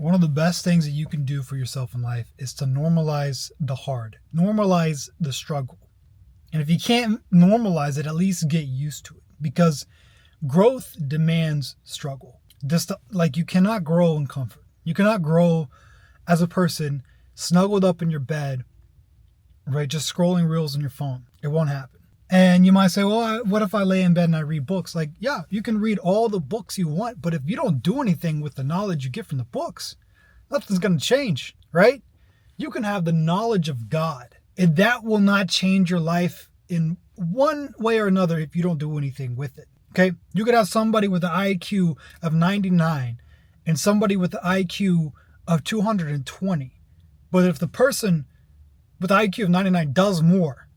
One of the best things that you can do for yourself in life is to normalize the hard, normalize the struggle. And if you can't normalize it, at least get used to it, because growth demands struggle. Just like you cannot grow in comfort. You cannot grow as a person snuggled up in your bed, right? Just scrolling reels on your phone. It won't happen. And you might say, well, what if I lay in bed and I read books? Like, yeah, you can read all the books you want, but if you don't do anything with the knowledge you get from the books, nothing's going to change, right? You can have the knowledge of God, and that will not change your life in one way or another if you don't do anything with it, okay? You could have somebody with an IQ of 99 and somebody with an IQ of 220. But if the person with the IQ of 99 does more,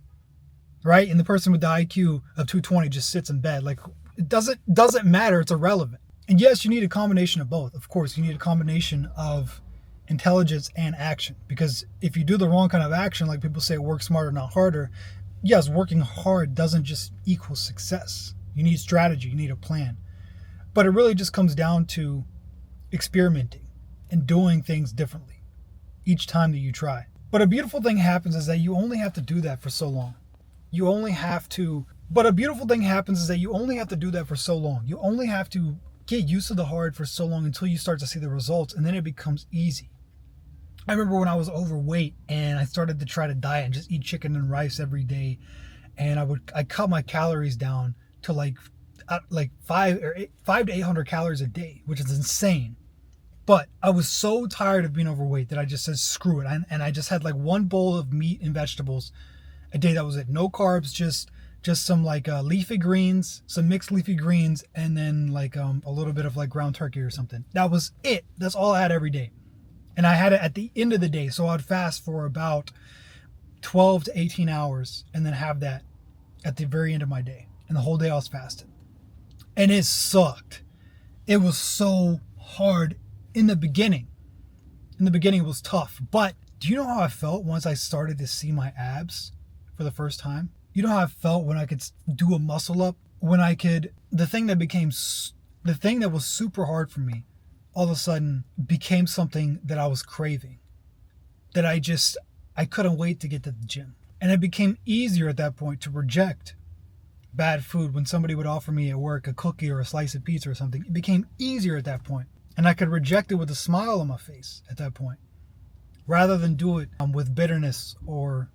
right? And the person with the IQ of 220 just sits in bed. Like, it doesn't matter. It's irrelevant. And yes, you need a combination of both. Of course, you need a combination of intelligence and action. Because if you do the wrong kind of action, like people say, work smarter, not harder. Yes, working hard doesn't just equal success. You need strategy. You need a plan. But it really just comes down to experimenting and doing things differently each time that you try. But a beautiful thing happens is that you only have to do that for so long. But a beautiful thing happens is that you only have to do that for so long. You only have to get used to the hard for so long until you start to see the results, and then it becomes easy. I remember when I was overweight and I started to try to diet and just eat chicken and rice every day, and I cut my calories down to like 5 to 800 calories a day, which is insane. But I was so tired of being overweight that I just said screw it, and I just had like one bowl of meat and vegetables a day. That was it. No carbs, just some like leafy greens, some mixed leafy greens, and then like a little bit of like ground turkey or something. That was it. That's all I had every day. And I had it at the end of the day. So I'd fast for about 12 to 18 hours and then have that at the very end of my day. And the whole day I was fasting. And it sucked. It was so hard in the beginning. In the beginning it was tough. But do you know how I felt once I started to see my abs for the first time? You know how I felt when I could do a muscle up? The thing that was super hard for me, all of a sudden became something that I was craving. That I couldn't wait to get to the gym. And it became easier at that point to reject bad food when somebody would offer me at work a cookie or a slice of pizza or something. It became easier at that point. And I could reject it with a smile on my face at that point, rather than do it with bitterness or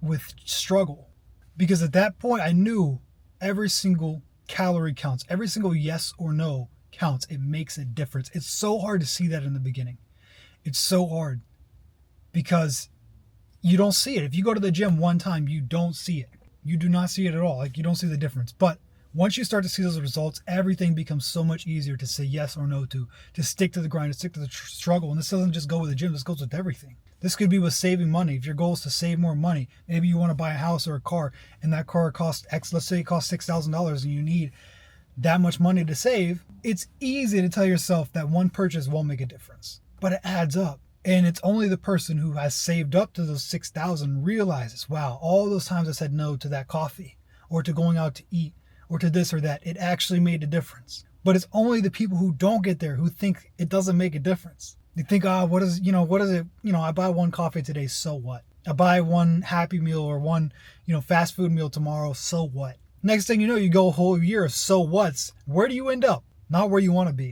with struggle. Because at that point I knew every single calorie counts. Every single yes or no counts. It makes a difference. It's so hard to see that in the beginning. It's so hard because you don't see it. If you go to the gym one time, you don't see it. You do not see it at all. Like, you don't see the difference. But once you start to see those results, everything becomes so much easier to say yes or no to stick to the grind, to stick to the struggle. And this doesn't just go with the gym. This goes with everything. This could be with saving money. If your goal is to save more money, maybe you want to buy a house or a car, and that car costs X, let's say it costs $6,000, and you need that much money to save. It's easy to tell yourself that one purchase won't make a difference, but it adds up. And it's only the person who has saved up to those 6,000 realizes, wow, all those times I said no to that coffee or to going out to eat or to this or that, it actually made a difference. But it's only the people who don't get there who think it doesn't make a difference. They think, what is it? I buy one coffee today, so what? I buy one Happy Meal or one, fast food meal tomorrow, so what? Next thing you know, you go a whole year of so whats. Where do you end up? Not where you want to be.